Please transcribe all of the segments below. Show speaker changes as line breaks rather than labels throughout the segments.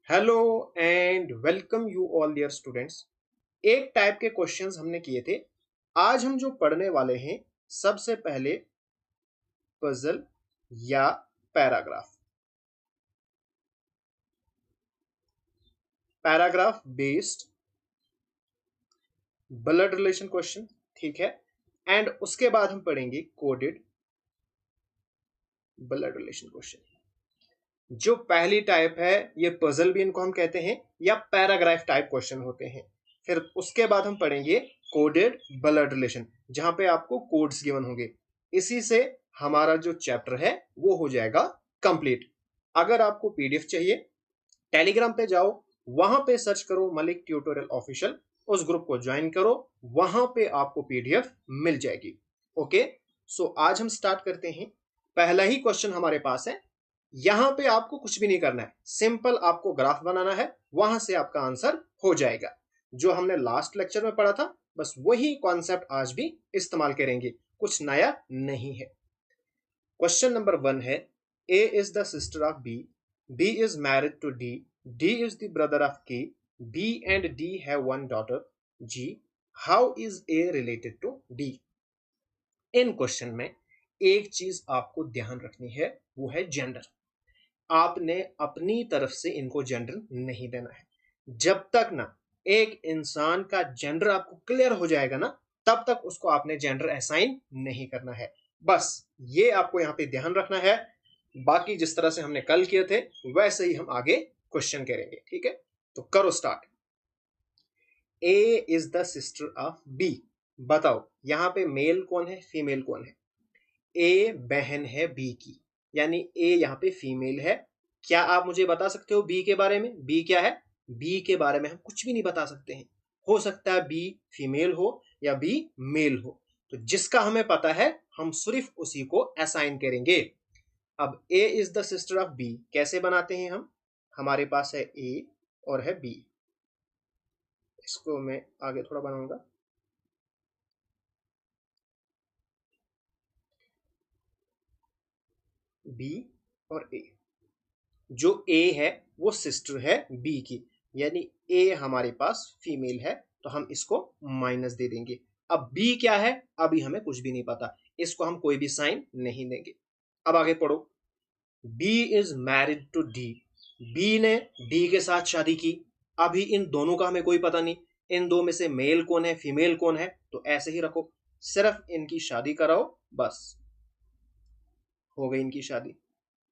Hello and welcome you all dear students. एक type के questions हमने किए थे। आज हम जो पढ़ने वाले हैं, सबसे पहले पजल या paragraph. Paragraph based blood relation question, ठीक है। एंड उसके बाद हम पढ़ेंगे कोडेड ब्लड रिलेशन क्वेश्चन। जो पहली टाइप है, ये पजल भी इनको हम कहते हैं या पैराग्राफ टाइप क्वेश्चन होते हैं। फिर उसके बाद हम पढ़ेंगे कोडेड ब्लड रिलेशन, जहां पे आपको कोड्स गिवन होंगे। इसी से हमारा जो चैप्टर है वो हो जाएगा कंप्लीट। अगर आपको पीडीएफ चाहिए, टेलीग्राम पे जाओ, वहां पे सर्च करो मलिक ट्यूटोरियल ऑफिशियल, उस ग्रुप को ज्वाइन करो, वहां पे आपको पीडीएफ मिल जाएगी। ओके, सो आज हम स्टार्ट करते हैं। पहला ही क्वेश्चन हमारे पास है। यहां पे आपको कुछ भी नहीं करना है, सिंपल आपको ग्राफ बनाना है, वहां से आपका आंसर हो जाएगा। जो हमने लास्ट लेक्चर में पढ़ा था, बस वही कॉन्सेप्ट आज भी इस्तेमाल करेंगे, कुछ नया नहीं है। क्वेश्चन नंबर 1 है, A is the sister of B, B is married to D, D is the brother of K, B and D have one daughter, G, how is A related to D. इन question में एक चीज आपको ध्यान रखनी है, वो है जेंडर। आपने अपनी तरफ से इनको जेंडर नहीं देना है। जब तक ना एक इंसान का जेंडर आपको क्लियर हो जाएगा ना, तब तक उसको आपने जेंडर असाइन नहीं करना है। बस ये आपको यहां पे ध्यान रखना है। बाकी जिस तरह से हमने कल किए थे, वैसे ही हम आगे क्वेश्चन करेंगे, ठीक है। तो करो start. A is the sister of B. बताओ यहां पे मेल कौन है, फीमेल कौन है। ए बहन है बी की, यानी ए यहाँ पे फीमेल है। क्या आप मुझे बता सकते हो बी के बारे में? बी क्या है? बी के बारे में हम कुछ भी नहीं बता सकते हैं। हो सकता है बी फीमेल हो या बी मेल हो। तो जिसका हमें पता है, हम सिर्फ उसी को असाइन करेंगे। अब A is the sister of B कैसे बनाते हैं हम? हमारे पास है ए और है बी। इसको मैं आगे थोड़ा बनाऊंगा। बी और ए। जो ए है वो सिस्टर है बी की, यानी ए हमारे पास फीमेल है, तो हम इसको माइनस दे देंगे। अब बी क्या है, अभी हमें कुछ भी नहीं पता, इसको हम कोई भी साइन नहीं देंगे। अब आगे पढ़ो। B is married to D. B ने डी के साथ शादी की। अभी इन दोनों का हमें कोई पता नहीं, इन दो में से मेल कौन है, फीमेल कौन है, तो ऐसे ही रखो, सिर्फ इनकी शादी कराओ, बस हो गई इनकी शादी।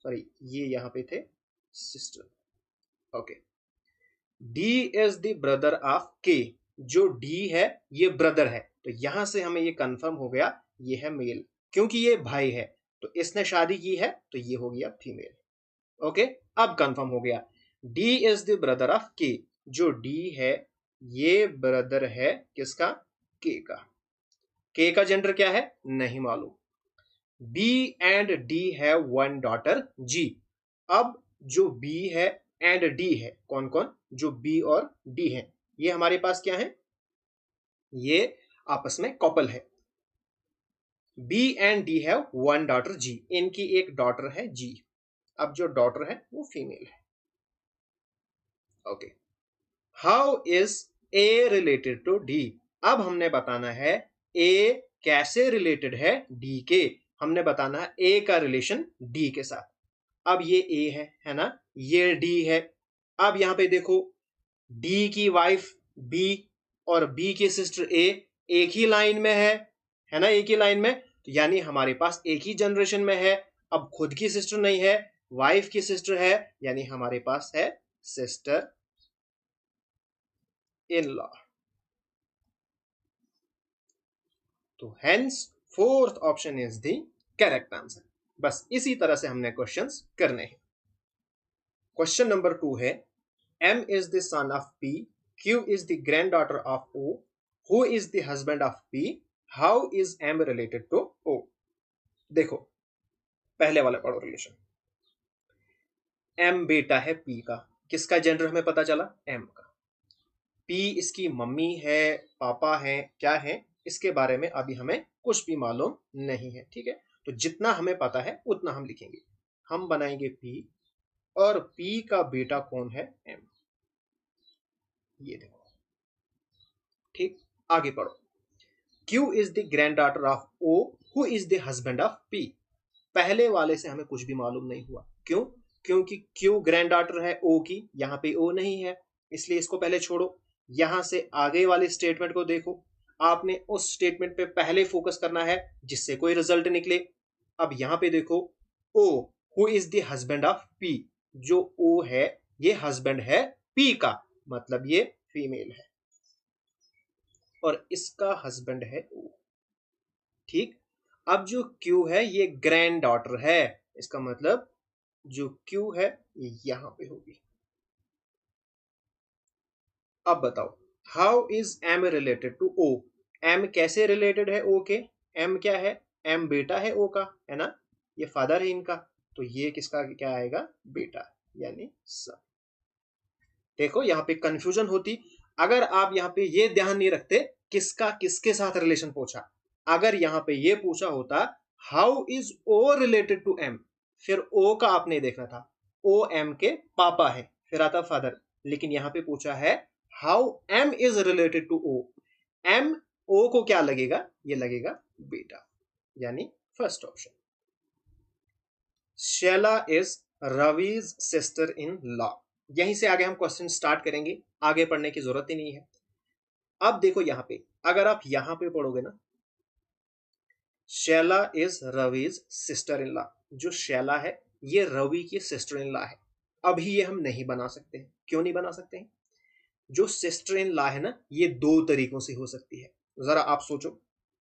सॉरी, ये यहां पे थे sister. Okay. D is the brother of के। जो डी है ये ब्रदर है, तो यहां से हमें ये कंफर्म हो गया ये है मेल, क्योंकि ये भाई है, तो इसने शादी की है, तो ये हो गया फीमेल। ओके, अब कंफर्म हो गया। D is the brother of के। जो डी है ये ब्रदर है किसका? के का। के का जेंडर क्या है नहीं मालूम। B and D have one daughter, G. अब जो बी है एंड डी है, कौन कौन? जो बी और डी है, ये हमारे पास क्या है? ये आपस में कपल है। B and D have one daughter, G. इनकी एक डॉटर है जी। अब जो डॉटर है वो फीमेल है। Okay. How is A related to D. अब हमने बताना है ए कैसे रिलेटेड है डी के। हमने बताना है ए का रिलेशन डी के साथ। अब ये ए है ना, ये डी है। अब यहां पे देखो, डी की वाइफ बी और बी की सिस्टर ए एक ही लाइन में है ना, एक ही लाइन में, तो यानी हमारे पास एक ही जनरेशन में है। अब खुद की सिस्टर नहीं है, वाइफ की सिस्टर है, यानी हमारे पास है सिस्टर इन लॉ। तो hence fourth option is the correct answer. बस इसी तरह से हमने क्वेश्चंस करने हैं। क्वेश्चन नंबर 2 है, M is the son of P, Q is the granddaughter of O, who is the husband of P, how is M related to O। देखो, पहले वाला पढ़ो रिलेशन। M बेटा है P का, किसका जेंडर हमें पता चला? M का। P इसकी मम्मी है, पापा है, क्या है, इसके बारे में अभी हमें कुछ भी मालूम नहीं है, ठीक है। तो जितना हमें पता है उतना हम लिखेंगे। हम बनाएंगे P और P का बेटा कौन है? M। ये देखो, ठीक। आगे पढ़ो। Q is the granddaughter of O who is the husband of P। पहले वाले से हमें कुछ भी मालूम नहीं हुआ। क्यों? क्योंकि Q ग्रैंड डॉटर है O की, यहां पे O नहीं है, इसलिए इसको पहले छोड़ो। यहां से आगे वाले स्टेटमेंट को देखो, आपने उस स्टेटमेंट पे पहले फोकस करना है जिससे कोई रिजल्ट निकले। अब यहां पे देखो, O who is the husband of P, जो O है ये हस्बैंड है P का, मतलब ये फीमेल है और इसका हस्बैंड है O। ठीक। अब जो Q है ये ग्रैंड डॉटर है, इसका मतलब जो Q है ये यहां पे होगी। अब बताओ, how is M related to O? M कैसे रिलेटेड है O के? M क्या है? M बेटा है O का, है ना? ये फादर है इनका, तो ये किसका क्या आएगा? बेटा, यानी सन। देखो यहाँ पे कंफ्यूजन होती अगर आप यहाँ पे ये ध्यान नहीं रखते किसका किसके साथ रिलेशन पूछा। अगर यहाँ पे ये पूछा होता how is O related to M, फिर ओ का आपने देखना था, ओ एम के पापा है, फिर आता फादर। लेकिन यहाँ पे पूछा है how M is related to O, M O को क्या लगेगा? ये लगेगा बेटा, यानी first option. Shaila is Ravi's sister in law. यहीं से आगे हम क्वेश्चन स्टार्ट करेंगे, आगे पढ़ने की जरूरत ही नहीं है। अब देखो यहां पे, अगर आप यहां पे पढ़ोगे ना, Shaila is Ravi's sister in law, जो शैला है ये रवि की सिस्टर इन लॉ है। अभी ये हम नहीं बना सकते हैं। क्यों नहीं बना सकते हैं? जो सिस्टर इन लॉ है ना, ये दो तरीकों से हो सकती है। जरा आप सोचो,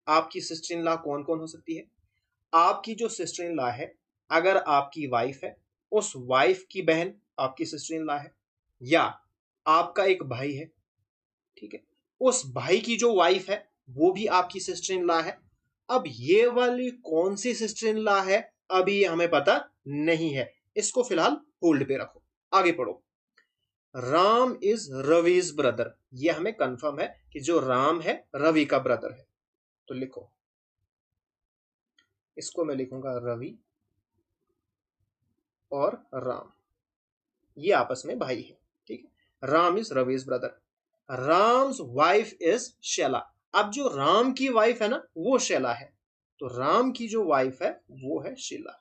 आपकी सिस्टर इन लॉ कौन कौन हो सकती है? आपकी जो सिस्टर इन लॉ है, अगर आपकी वाइफ है, उस वाइफ की बहन आपकी सिस्टर इन लॉ है, या आपका एक भाई है, ठीक है, उस भाई की जो वाइफ है वो भी आपकी सिस्टर इन लॉ है। अब ये वाली कौन सी सिस्टर इन लॉ है अभी ये हमें पता नहीं है, इसको फिलहाल होल्ड पे रखो। आगे पढ़ो। राम इज रविज ब्रदर, ये हमें कंफर्म है कि जो राम है रवि का ब्रदर है, तो लिखो, इसको मैं लिखूंगा रवि और राम, ये आपस में भाई है, ठीक है। Ram is Ravi's brother. Ram's wife is Shaila. अब जो राम की वाइफ है ना वो शैला है, तो राम की जो वाइफ है वो है शीला।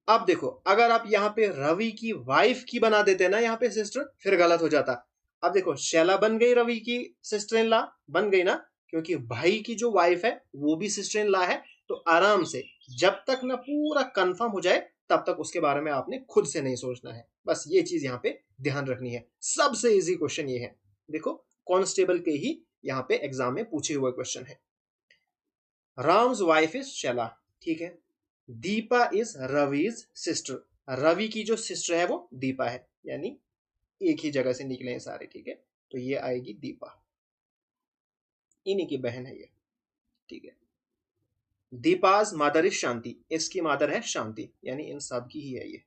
अब देखो, अगर आप यहाँ पे रवि की वाइफ की बना देते ना यहाँ पे सिस्टर, फिर गलत हो जाता। अब देखो, शैला बन गई रवि की सिस्टर इन लॉ, बन गई ना, क्योंकि भाई की जो वाइफ है वो भी सिस्टर इन लॉ है। तो आराम से, जब तक ना पूरा कंफर्म हो जाए तब तक उसके बारे में आपने खुद से नहीं सोचना है। बस ये चीज यहाँ पे ध्यान रखनी है। सबसे इजी क्वेश्चन ये है, देखो कांस्टेबल के ही यहाँ पे एग्जाम में पूछे हुए क्वेश्चन है। राम्स वाइफ इज शैला, ठीक है। दीपा इज रविज सिस्टर, रवि की जो सिस्टर है वो दीपा है, यानी एक ही जगह से निकले हैं सारे, ठीक है। तो ये आएगी दीपा, इन्हीं की बहन है ये, ठीक है। दीपाज मदर इज शांति, इसकी मदर है शांति, यानी इन सब की ही है ये।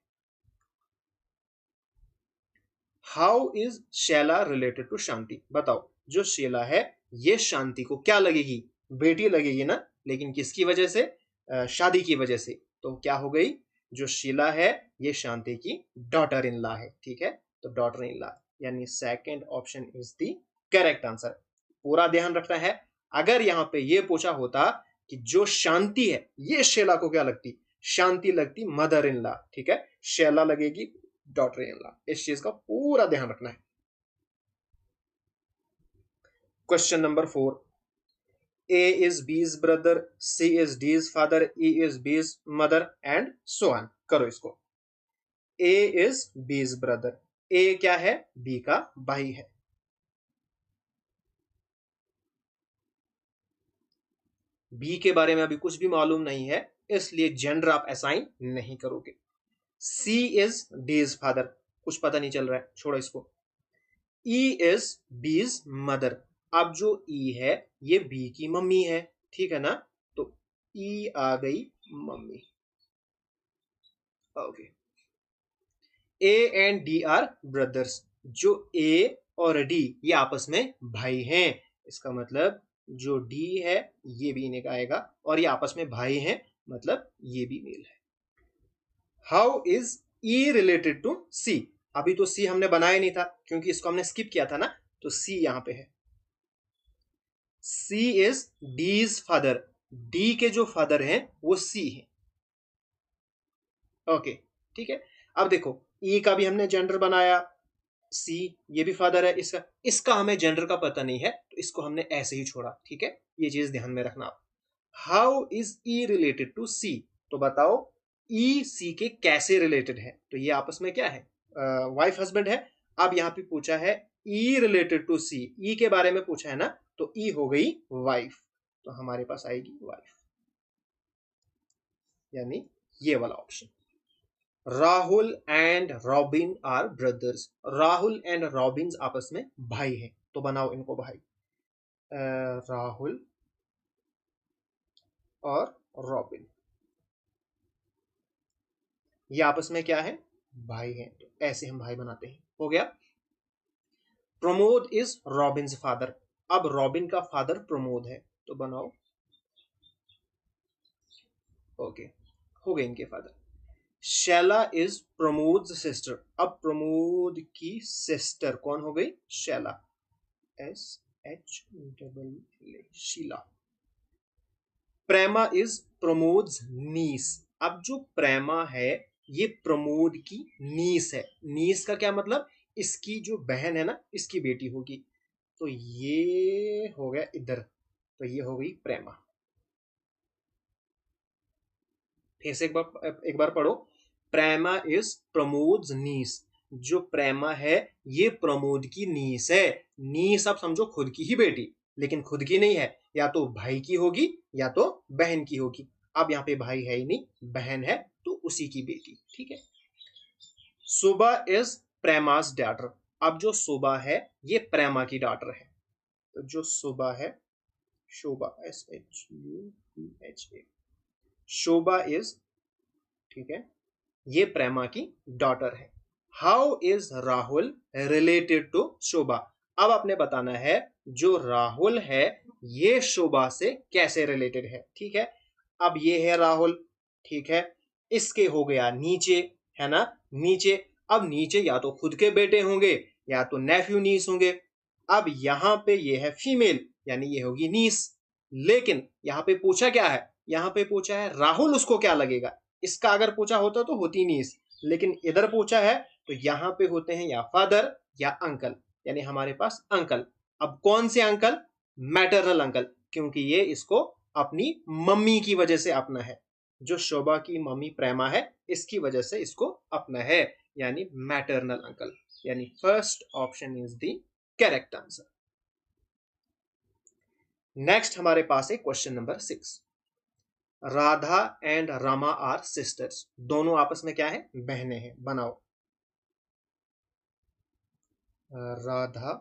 How is Shaila related to Shanti, बताओ, जो शैला है ये शांति को क्या लगेगी? बेटी लगेगी ना, लेकिन किसकी वजह से? शादी की वजह से। तो क्या हो गई? जो शीला है ये शांति की डॉटर इन लॉ है, ठीक है। तो डॉटर इन लॉ, यानी second option is the correct answer. पूरा ध्यान रखना है, अगर यहाँ पे ये पूछा होता कि जो शांति है ये शैला को क्या लगती? शांति लगती मदर इन लॉ, ठीक है। शैला लगेगी डॉटर इन लॉ, इस चीज का पूरा ध्यान रखना है। Question number 4, A is B's brother, C is D's father, E is B's mother and so on। करो इसको। A is B's brother, A क्या है? B का भाई है। B के बारे में अभी कुछ भी मालूम नहीं है, इसलिए जेंडर आप असाइन नहीं करोगे। C is D's father, कुछ पता नहीं चल रहा है, छोड़ो इसको। E is B's mother, अब जो E है ये B की मम्मी है, ठीक है ना। तो E आ गई mummy, okay. A and D are brothers, जो A और D ये आपस में भाई हैं, इसका मतलब जो D है ये भी इन्हें का आएगा, और ये आपस में भाई हैं, मतलब ये भी मेल है। How is E related to C? अभी तो सी हमने बनाया नहीं था क्योंकि इसको हमने स्किप किया था ना, तो सी यहां पे है। सी इज डीज फादर, डी के जो फादर हैं वो सी है। ओके, ठीक है। अब देखो ई का भी हमने जेंडर बनाया, सी ये भी फादर है, इसका इसका हमें जेंडर का पता नहीं है तो इसको हमने ऐसे ही छोड़ा, ठीक है। ये चीज ध्यान में रखना आप। How is E related to C? तो बताओ ई सी के कैसे रिलेटेड है? तो ये आपस में क्या है, वाइफ हस्बैंड है। अब यहाँ पे पूछा है ई रिलेटेड टू सी, ई के बारे में पूछा है ना, तो ई हो गई वाइफ, तो हमारे पास आएगी वाइफ, यानी ये वाला option. Rahul and Robin are brothers, Rahul and Robin आपस में भाई हैं, तो बनाओ इनको भाई। राहुल और रॉबिन ये आपस में क्या है, भाई हैं, तो ऐसे हम भाई बनाते हैं। हो गया। प्रमोद इज रॉबिन फादर, अब रॉबिन का फादर प्रमोद है, तो बनाओ। ओके, हो गए इनके father. Shaila is Pramod sister, अब प्रमोद की सिस्टर कौन हो गई, Shaila, SHEELA, Sheela. Prema is Pramod niece, अब जो प्रेमा है ये प्रमोद की नीस है। नीस का क्या मतलब, इसकी जो बहन है ना, इसकी बेटी होगी, तो ये हो गया इधर, तो ये हो गई प्रेमा। फिर से एक बार पढ़ो। प्रेमा इज प्रमोद नीस, जो प्रेमा है ये प्रमोद की नीस है। नीस आप समझो खुद की ही बेटी, लेकिन खुद की नहीं है, या तो भाई की होगी या तो बहन की होगी। अब यहाँ पे भाई है ही नहीं, बहन है, तो उसी की बेटी, ठीक है। सुबह इज प्रेमास डॉटर, अब जो सुबह है ये प्रेमा की डॉटर है, तो जो सुबह है, शोभा, SHUBHA, शोभा इज, ठीक है, ये प्रेमा की डॉटर है। How is Rahul related to Shobha? अब आपने बताना है जो राहुल है ये शोभा से कैसे रिलेटेड है, ठीक है। अब ये है राहुल, ठीक है, इसके हो गया नीचे, है ना, नीचे। अब नीचे या तो खुद के बेटे होंगे या तो नेफ्यू नीस होंगे। अब यहां पे ये है फीमेल, यानी ये होगी नीस, लेकिन यहां पे पूछा क्या है, यहां पे पूछा है राहुल उसको क्या लगेगा। इसका अगर पूछा होता तो होती नीस, लेकिन इधर पूछा है तो यहां पे होते हैं या फादर या अंकल, यानी हमारे पास अंकल। अब कौन से अंकल, मैटरनल अंकल, क्योंकि ये इसको अपनी मम्मी की वजह से अपना है, जो शोभा की मम्मी प्रेमा है इसकी वजह से इसको अपना है, यानी मैटरनल अंकल, यानी first option is the correct answer. Next हमारे पास है question number 6। Radha and Rama are sisters, दोनों आपस में क्या है, बहनें हैं, बनाओ। राधा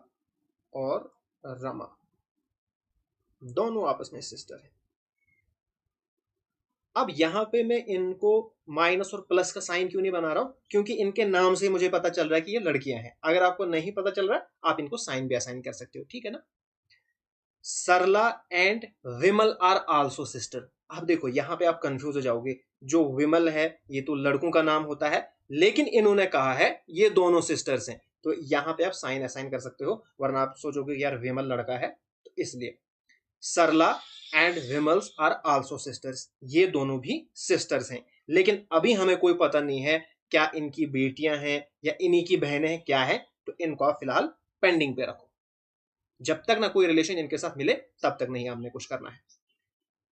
और रमा दोनों आपस में सिस्टर हैं। अब यहां पे मैं इनको माइनस और प्लस का साइन क्यों नहीं बना रहा हूं, क्योंकि इनके नाम से मुझे पता चल रहा है कि ये लड़कियां हैं। अगर आपको नहीं पता चल रहा आप इनको साइन भी असाइन कर सकते हो, ठीक है ना। Sarla and Vimal are also sister, अब देखो यहां पे आप कंफ्यूज हो जाओगे, जो विमल है ये तो लड़कों का नाम होता है, लेकिन इन्होंने कहा है ये दोनों सिस्टर्स हैं, तो यहां पे आप साइन असाइन कर सकते हो, वरना आप सोचोगे यार विमल लड़का है, तो इसलिए सरला and Vimals are also sisters, ये दोनों भी सिस्टर्स हैं, लेकिन अभी हमें कोई पता नहीं है क्या इनकी बेटियां हैं या इन्हीं की बहनें हैं, क्या है, तो इनको आप फिलहाल पेंडिंग पे रखो। जब तक ना कोई रिलेशन इनके साथ मिले तब तक नहीं हमने कुछ करना है।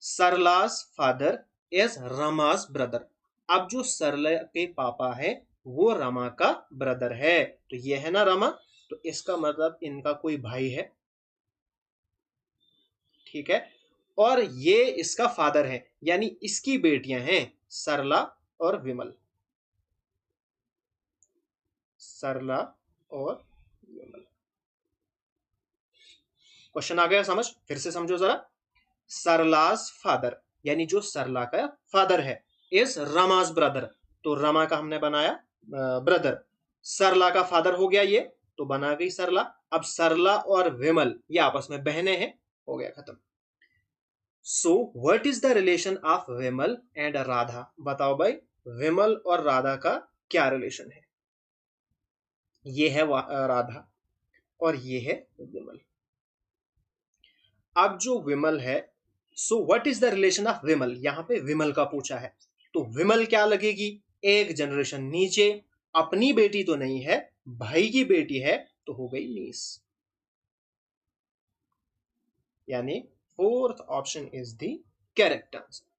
सरलास फादर इज रमास ब्रदर, अब जो सरला के पापा है वो रमा का ब्रदर है, तो ये है ना रमा, तो इसका मतलब इनका कोई भाई है, ठीक है, और ये इसका फादर है, यानी इसकी बेटियां हैं सरला और विमल, सरला और विमल। क्वेश्चन आ गया समझ, फिर से समझो जरा। सरलास फादर, यानी जो सरला का फादर है, इज रमास ब्रदर, तो रमा का हमने बनाया ब्रदर, सरला का फादर हो गया ये, तो बना गई सरला। अब सरला और विमल ये आपस में बहनें हैं, हो गया खत्म। सो what is the relation of Vimal and Radha, बताओ भाई विमल और राधा का क्या रिलेशन है। ये है राधा और ये है विमल। अब जो विमल है, so what is the relation of Vimal, यहां पे विमल का पूछा है, तो विमल क्या लगेगी, एक जनरेशन नीचे, अपनी बेटी तो नहीं है, भाई की बेटी है, तो हो गई नीस। यानी fourth option is the correct answer.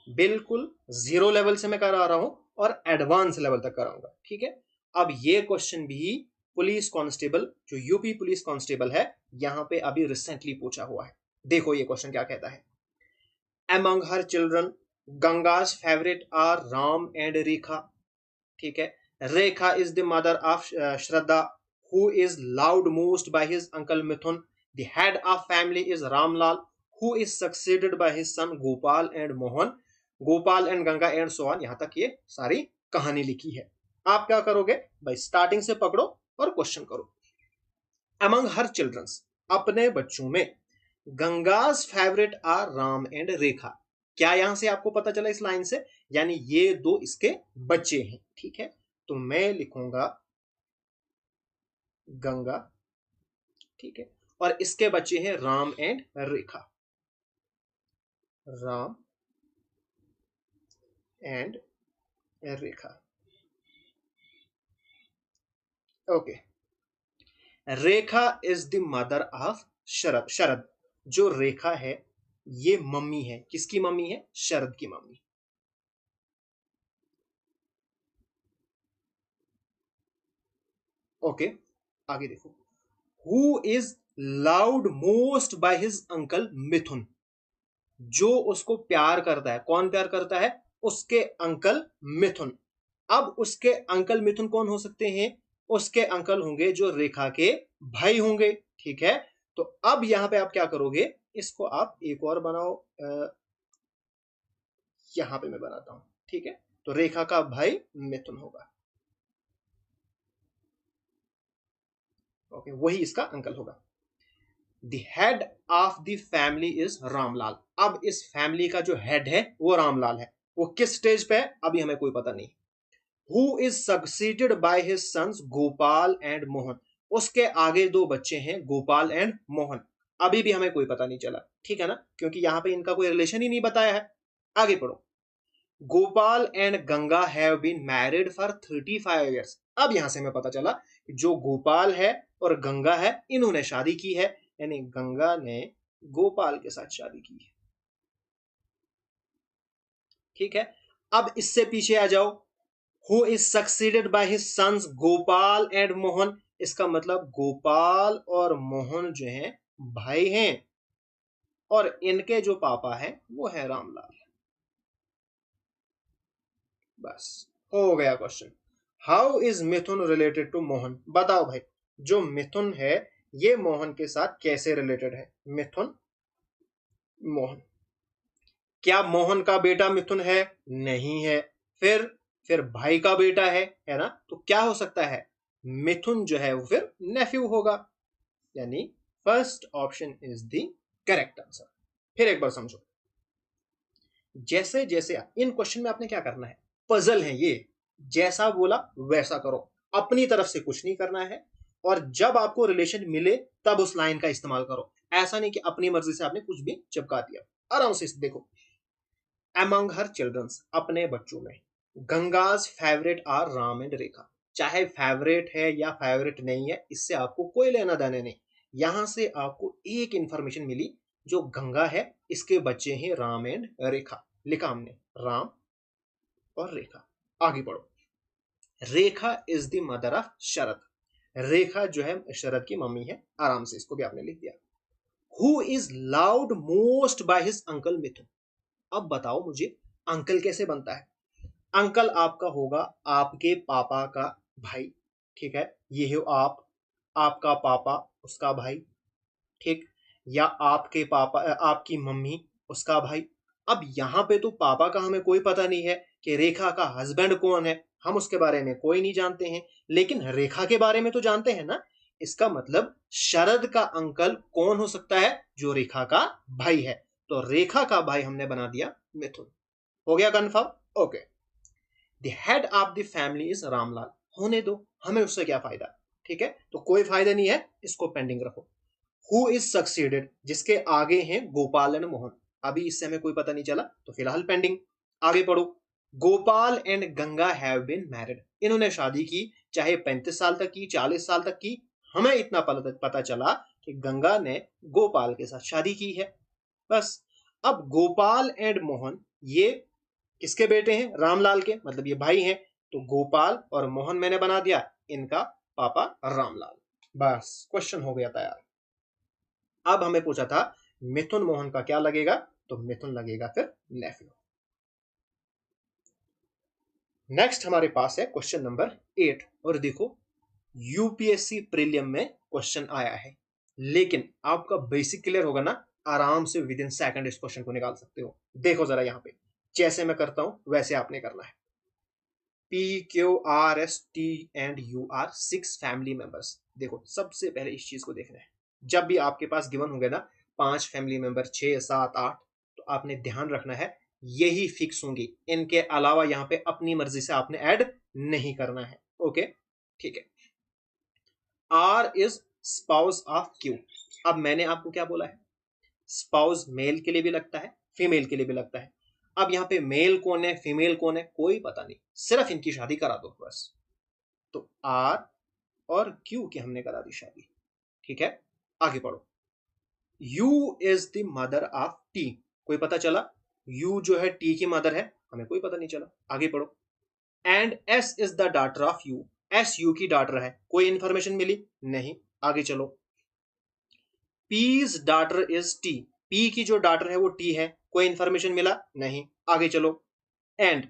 बिल्कुल जीरो लेवल से मैं करा रहा हूं और एडवांस लेवल तक कराऊंगा, ठीक है। अब ये क्वेश्चन भी पुलिस कांस्टेबल, जो यूपी पुलिस कांस्टेबल है, यहां पे अभी रिसेंटली पूछा हुआ है। देखो ये क्वेश्चन क्या कहता है। Among her children, Ganga's favorite are Ram and Rekha. ठीक है। Rekha is the mother of Shraddha, who is loved most by his uncle Mithun. The head of family is Ramlal, who is succeeded by his son Gopal and Mohan. Gopal and Ganga and so on. यहां तक ये सारी कहानी लिखी है। आप क्या करोगे भाई, स्टार्टिंग से पकड़ो और क्वेश्चन करो। Among her children, अपने बच्चों में, गंगाज फेवरेट आर राम एंड रेखा। क्या यहां से आपको पता चला इस लाइन से, यानी ये दो इसके बच्चे हैं, ठीक है। तो मैं लिखूंगा गंगा, ठीक है, और इसके बच्चे हैं Ram and Rekha, Ram and Rekha. Okay. Rekha is the mother of Sharad. Sharad जो रेखा है ये मम्मी है, किसकी मम्मी है, शरद की मम्मी। ओके, आगे देखो। Who is loved most by his uncle Mithun. जो उसको प्यार करता है, कौन प्यार करता है, उसके अंकल मिथुन। अब उसके अंकल मिथुन कौन हो सकते हैं, उसके अंकल होंगे जो रेखा के भाई होंगे, ठीक है। तो अब यहां पे आप क्या करोगे, इसको आप एक और बनाओ, यहां पे मैं बनाता हूं, ठीक है। तो रेखा का भाई मिथुन होगा, ओके, वही इसका अंकल होगा। The head of the family is Ramlal. अब इस फैमिली का जो हेड है वो रामलाल है। वो किस स्टेज पे है अभी हमें कोई पता नहीं। Who is succeeded by his sons Gopal and Mohan. उसके आगे दो बच्चे हैं गोपाल एंड मोहन। अभी भी हमें कोई पता नहीं चला, ठीक है ना, क्योंकि यहां पे इनका कोई रिलेशन ही नहीं बताया है। आगे पढ़ो। Gopal and Ganga have been married for 35 years. अब यहां से हमें पता चला कि जो गोपाल है और गंगा है, इन्होंने शादी की है, यानी गंगा ने गोपाल के साथ शादी की है, ठीक है। अब इससे पीछे आ जाओ। Who is succeeded by his sons Gopal and Mohan. इसका मतलब गोपाल और मोहन जो हैं भाई हैं, और इनके जो पापा हैं वो है रामलाल। बस हो गया question. How is Mithun related to Mohan. बताओ भाई, जो मिथुन है ये मोहन के साथ कैसे रिलेटेड है। मिथुन, मोहन। क्या मोहन का बेटा मिथुन है, नहीं है। फिर भाई का बेटा है ना, तो क्या हो सकता है, मिथुन जो है वो फिर नेफ्यू होगा, यानी first option is the correct answer. फिर एक बार समझो। जैसे जैसे इन क्वेश्चन में आपने क्या करना है, पजल है ये, जैसा बोला वैसा करो, अपनी तरफ से कुछ नहीं करना है, और जब आपको रिलेशन मिले तब उस लाइन का इस्तेमाल करो। ऐसा नहीं कि अपनी मर्जी से आपने कुछ भी चिपका दिया। आराम से देखो। Among her children, अपने बच्चों में, गंगाज फेवरेट आर राम एंड रेखा। चाहे फेवरेट है या फेवरेट नहीं है, इससे आपको कोई लेना देना नहीं। यहां से आपको एक इंफॉर्मेशन मिली, जो गंगा है इसके बच्चे हैं राम एंड रेखा। लिखा हमने राम और रेखा। आगे बढ़ो। रेखा इज द मदर ऑफ शरद। रेखा जो है शरद की मम्मी है। आराम से इसको भी आपने लिख दिया। Who is loved most by his uncle Mithun. अब बताओ मुझे, अंकल कैसे बनता है। अंकल आपका होगा आपके पापा का भाई, ठीक है। ये हो आप, आपका पापा उसका भाई, ठीक, या आपके पापा, आपकी मम्मी उसका भाई। अब यहां पे तो पापा का हमें कोई पता नहीं है कि रेखा का हस्बैंड कौन है, हम उसके बारे में कोई नहीं जानते हैं, लेकिन रेखा के बारे में तो जानते हैं ना। इसका मतलब शरद का अंकल कौन हो सकता है, जो रेखा का भाई है। तो रेखा का भाई हमने बना दिया मिथुन। हो गया confirm. Okay, the head of the family is Ramlal, होने दो, हमें उससे क्या फायदा, ठीक है, तो कोई फायदा नहीं है, इसको पेंडिंग रखो। हु इज सक्सीडेड, जिसके आगे हैं गोपाल एंड मोहन, अभी इससे हमें कोई पता नहीं चला तो फिलहाल पेंडिंग। आगे पढ़ो, Gopal and Ganga have been married, इन्होंने शादी की, चाहे 35 साल तक की, 40 साल तक की, हमें इतना पता चला कि गंगा ने गोपाल के साथ शादी की है, बस। अब गोपाल एंड मोहन ये किसके बेटे हैं, रामलाल के, मतलब ये भाई हैं, तो गोपाल और मोहन मैंने बना दिया इनका पापा रामलाल, बस क्वेश्चन हो गया तैयार। अब हमें पूछा था मिथुन मोहन का क्या लगेगा, तो मिथुन लगेगा फिर नेफ्यू। नेक्स्ट हमारे पास है क्वेश्चन नंबर 8, और देखो यूपीएससी प्रीलियम में क्वेश्चन आया है, लेकिन आपका बेसिक क्लियर होगा ना, आराम से विद इन सेकंड इस क्वेश्चन को निकाल सकते हो। देखो जरा यहाँ पे, जैसे मैं करता हूं वैसे आपने करना है। P Q R S T and U are 6 family members. देखो सबसे पहले इस चीज को देखना है, जब भी आपके पास गिवन होंगे ना 5 फैमिली मेंबर, 6 7 8, तो आपने ध्यान रखना है यही फिक्स होंगी, इनके अलावा यहाँ पे अपनी मर्जी से आपने ऐड नहीं करना है। ओके ठीक है। R is spouse of Q, अब मैंने आपको क्या बोला है, स्पाउस मेल के लिए भी लगता है, फीमेल के लिए भी लगता है। अब यहाँ पे मेल कौन है फीमेल कौन है कोई पता नहीं, सिर्फ इनकी शादी करा दो बस। तो आर और क्यू की हमने करा दी शादी, ठीक है। आगे पढ़ो, you is the mother of T, कोई पता चला, यू जो है टी की मदर है, हमें कोई पता नहीं चला। आगे पढ़ो, and S is the daughter of U, S U की डॉटर है, कोई इंफॉर्मेशन मिली नहीं। आगे चलो, P's daughter is T, P की जो डॉटर है वो टी है, कोई इंफॉर्मेशन मिला नहीं। आगे चलो, and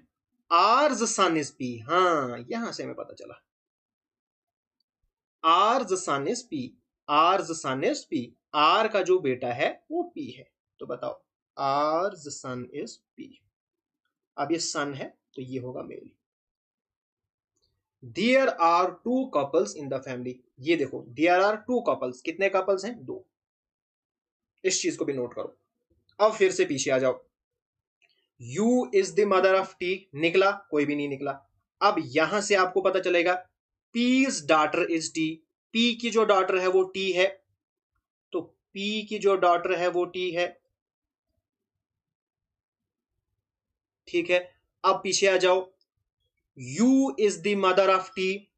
R's son is P, हाँ यहां से हमें पता चला, R's son is P, R's son is P, R का जो बेटा है वो पी है, तो बताओ आर्स सन इज पी। अब ये सन है तो ये होगा male. There are 2 couples in the family, ये देखो देयर आर 2 कपल्स, कितने कपल्स हैं 2, इस चीज को भी नोट करो। अब फिर से पीछे आ जाओ, U is the mother of T, निकला, कोई भी नहीं निकला। अब यहां से आपको पता चलेगा P's daughter is T, P की जो डॉटर है वो टी है, तो पी की जो डॉटर है वो टी है, ठीक है। अब पीछे आ जाओ, U is the mother of T,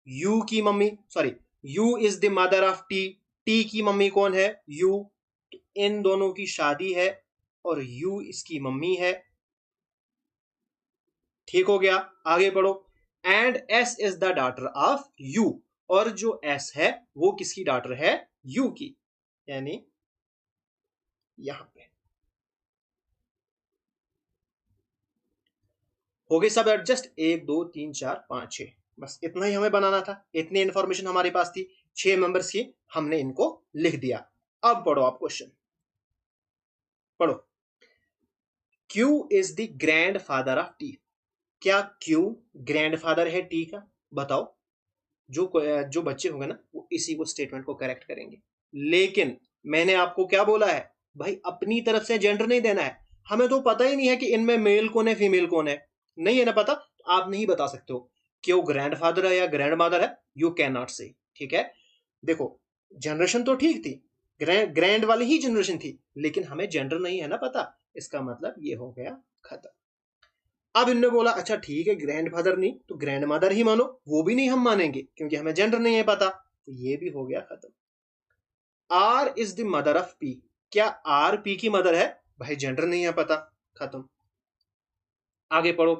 U की mummy, sorry, U is the mother of T, T की मम्मी कौन है यू, तो इन दोनों की शादी है और यू इसकी मम्मी है, ठीक हो गया। आगे पढ़ो, and S is the daughter of you, और जो एस है वो किसकी डॉटर है यू की, यानी यहां पे हो गए सब एडजस्ट, 1 2 3 4 5 6, बस इतना ही हमें बनाना था, इतनी इंफॉर्मेशन हमारे पास थी, 6 मेंबर्स की, हमने इनको लिख दिया। अब पढ़ो आप क्वेश्चन, पढ़ो, Q is the grand father of T, क्या क्यू ग्रैंड फादर है टी का, बताओ। जो बच्चे होंगे ना वो इसी को स्टेटमेंट को करेक्ट करेंगे, लेकिन मैंने आपको क्या बोला है भाई, अपनी तरफ से जेंडर नहीं देना है, हमें तो पता ही नहीं है कि इनमें मेल कौन है फीमेल कौन है, नहीं है ना पता, तो आप नहीं बता सकते हो कि वो ग्रैंड फादर है या ग्रैंड मदर है, यू कैन नॉट से, ठीक है। देखो जनरेशन तो ठीक थी, ग्रैंड वाली ही जनरेशन थी, लेकिन हमें जेंडर नहीं है ना पता, इसका मतलब ये हो गया खत्म। अब इनने बोला अच्छा ठीक है ग्रैंड फादर नहीं तो ग्रैंड मदर ही मानो, वो भी नहीं हम मानेंगे क्योंकि हमें जेंडर नहीं है पता, तो ये भी हो गया खत्म। R is the mother of P, क्या आर पी की मदर है, भाई जेंडर नहीं है पता, खत्म। आगे पढ़ो,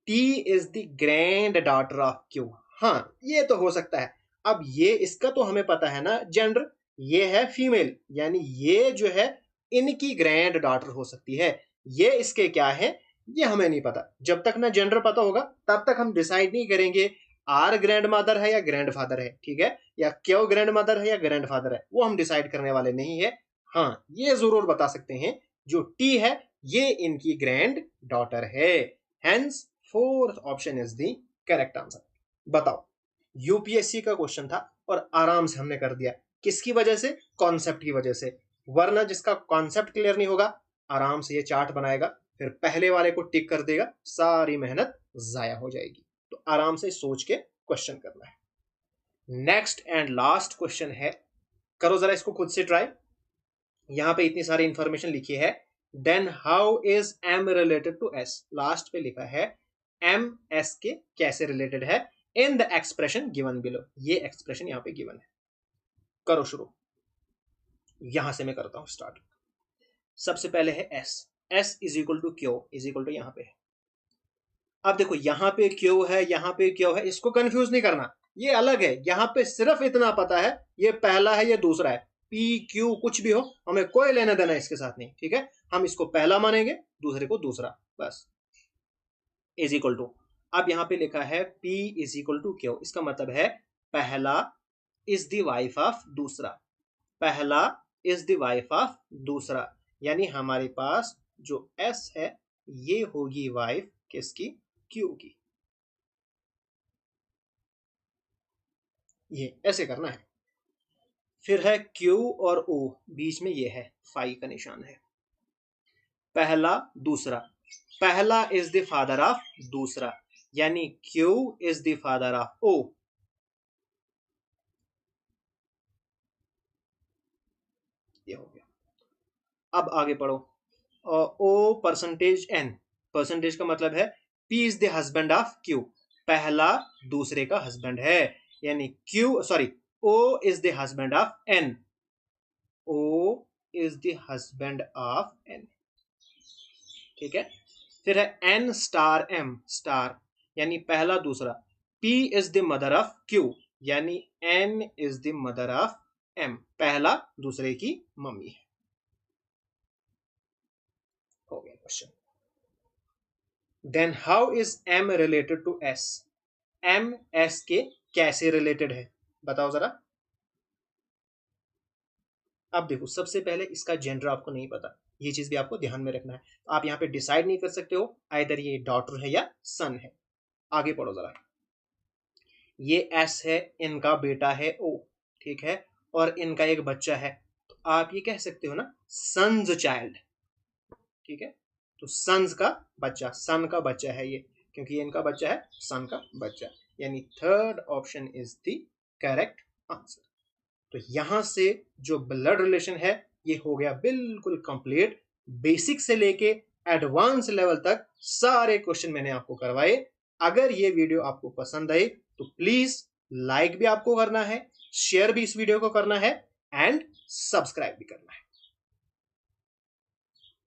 T is the granddaughter of Q, हाँ ये तो हो सकता है। अब ये इसका तो हमें पता है ना जेंडर, ये है फीमेल, यानी ये जो है इनकी ग्रैंड डॉटर हो सकती है, ये इसके क्या है ये हमें नहीं पता, जब तक ना जेंडर पता होगा तब तक हम डिसाइड नहीं करेंगे आर ग्रैंड मदर है या ग्रैंड फादर है, ठीक है, या क्यों ग्रैंड मदर है या ग्रैंड फादर है, वो हम डिसाइड करने वाले नहीं है। हाँ ये जरूर बता सकते हैं जो टी है ये इनकी ग्रैंड डॉटर है, hence fourth option is the correct answer. बताओ यूपीएससी का क्वेश्चन था और आराम से हमने कर दिया, किसकी वजह से, कॉन्सेप्ट की वजह से, वरना जिसका कॉन्सेप्ट क्लियर नहीं होगा आराम से ये चार्ट बनाएगा फिर पहले वाले को टिक कर देगा, सारी मेहनत जाया हो जाएगी। तो आराम से सोच के क्वेश्चन करना है। नेक्स्ट एंड लास्ट क्वेश्चन है, करो जरा इसको खुद से ट्राई। यहां पे इतनी सारी इंफॉर्मेशन लिखी है, then how is M related to S. Last पे लिखा है एम एस के कैसे रिलेटेड है in the expression given below. ये एक्सप्रेशन यहां पे गिवन है। करो शुरू। यहां से मैं करता हूं स्टार्ट। सबसे पहले है S, S is equal to Q, is equal to यहां पे है। अब देखो यहां पे क्यू है, यहां पे क्यू है, इसको कंफ्यूज नहीं करना, ये अलग है। यहां पे सिर्फ इतना पता है ये पहला है ये दूसरा है, पी क्यू कुछ भी हो हमें कोई लेना देना इसके साथ नहीं, ठीक है। हम इसको पहला मानेंगे, दूसरे को दूसरा, बस। इज इक्वल टू, अब यहां पे लिखा है P is equal to Q, इसका मतलब है पहला इज द वाइफ ऑफ दूसरा, पहला इज द वाइफ ऑफ दूसरा, यानी हमारे पास जो S है ये होगी वाइफ किसकी, Q की। ये ऐसे करना है। फिर है Q और O, बीच में ये है फाई का निशान है। पहला दूसरा, पहला इज द फादर ऑफ दूसरा, यानी Q is the father of O। ये हो गया। अब आगे पढ़ो। O परसेंटेज N, परसेंटेज का मतलब है P is the husband of Q, पहला दूसरे का हस्बैंड है, यानी O is the husband of N, O is the husband of N, ठीक है। फिर है N स्टार M स्टार, यानी पहला दूसरा, P is the mother of Q, यानी N is the mother of M, पहला दूसरे की मम्मी है। हो गया question. Then how is M related to S, M S के कैसे रिलेटेड है बताओ जरा। अब देखो सबसे पहले इसका जेंडर आपको नहीं पता, ये चीज भी आपको ध्यान में रखना है। आप यहाँ पे डिसाइड नहीं कर सकते हो आइदर ये डॉटर है या सन है। आगे पढ़ो जरा। ये S है, इनका बेटा है O, ठीक है, और इनका एक बच्चा है, तो आप ये कह सकते हो ना सन्स चाइल्ड, ठीक है। तो सन्स का बच्चा, सन का बच्चा है ये, क्योंकि ये इनका बच्चा है, सन का बच्चा, यानी third option is the correct answer. तो यहां से जो ब्लड रिलेशन है ये हो गया बिल्कुल कंप्लीट। बेसिक से लेके एडवांस लेवल तक सारे क्वेश्चन मैंने आपको करवाए। अगर ये वीडियो आपको पसंद आई तो प्लीज लाइक भी आपको करना है, शेयर भी इस वीडियो को करना है, एंड सब्सक्राइब भी करना है।